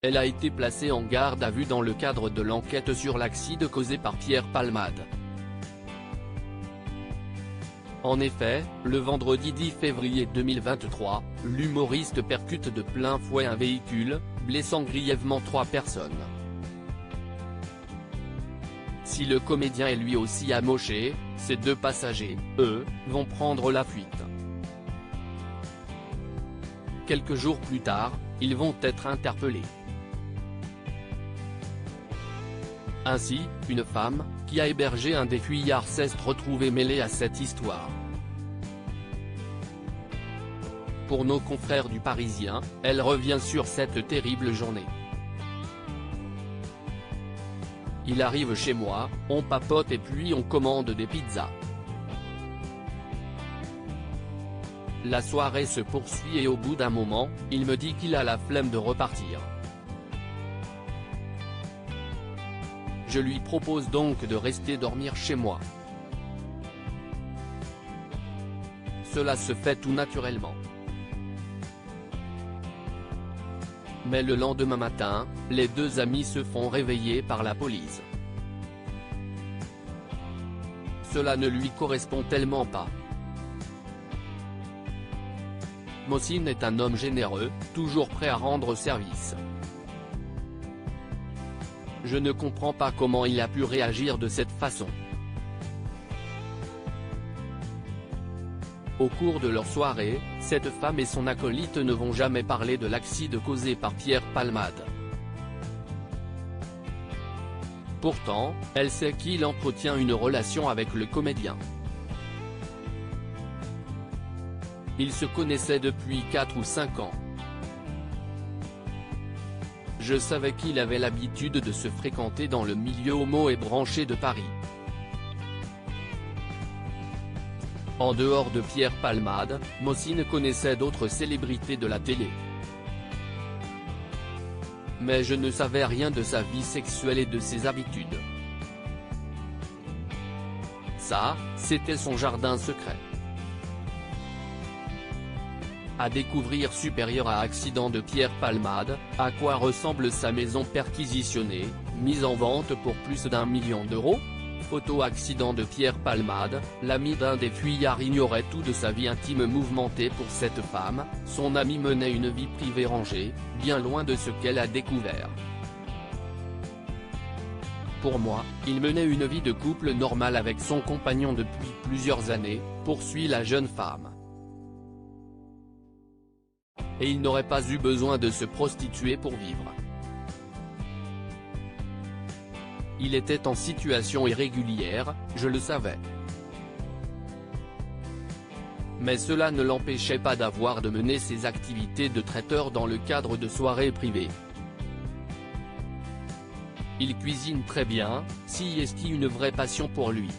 Elle a été placée en garde à vue dans le cadre de l'enquête sur l'accident causé par Pierre Palmade. En effet, le vendredi 10 février 2023, l'humoriste percute de plein fouet un véhicule, blessant grièvement 3 personnes. Si le comédien est lui aussi amoché, ces 2 passagers, eux, vont prendre la fuite. Quelques jours plus tard, ils vont être interpellés. Ainsi, une femme, qui a hébergé un des fuyards s'est retrouvée mêlée à cette histoire. Pour nos confrères du Parisien, elle revient sur cette terrible journée. Il arrive chez moi, on papote et puis on commande des pizzas. La soirée se poursuit et au bout d'un moment, il me dit qu'il a la flemme de repartir. Je lui propose donc de rester dormir chez moi. Cela se fait tout naturellement. Mais le lendemain matin, les 2 amis se font réveiller par la police. Cela ne lui correspond tellement pas. Mossine est un homme généreux, toujours prêt à rendre service. Je ne comprends pas comment il a pu réagir de cette façon. Au cours de leur soirée, cette femme et son acolyte ne vont jamais parler de l'accident causé par Pierre Palmade. Pourtant, elle sait qu'il entretient une relation avec le comédien. Ils se connaissaient depuis 4 ou 5 ans. Je savais qu'il avait l'habitude de se fréquenter dans le milieu homo et branché de Paris. En dehors de Pierre Palmade, Mossine connaissait d'autres célébrités de la télé. Mais je ne savais rien de sa vie sexuelle et de ses habitudes. Ça, c'était son jardin secret. À découvrir supérieur à accident de Pierre Palmade, à quoi ressemble sa maison perquisitionnée, mise en vente pour plus d'1 million d'euros ? Photo accident de Pierre Palmade, l'ami d'un des fuyards ignorait tout de sa vie intime mouvementée pour cette femme, son ami menait une vie privée rangée, bien loin de ce qu'elle a découvert. Pour moi, il menait une vie de couple normale avec son compagnon depuis plusieurs années, poursuit la jeune femme. Et il n'aurait pas eu besoin de se prostituer pour vivre. Il était en situation irrégulière, je le savais. Mais cela ne l'empêchait pas d'avoir de mener ses activités de traiteur dans le cadre de soirées privées. Il cuisine très bien, c'est une vraie passion pour lui.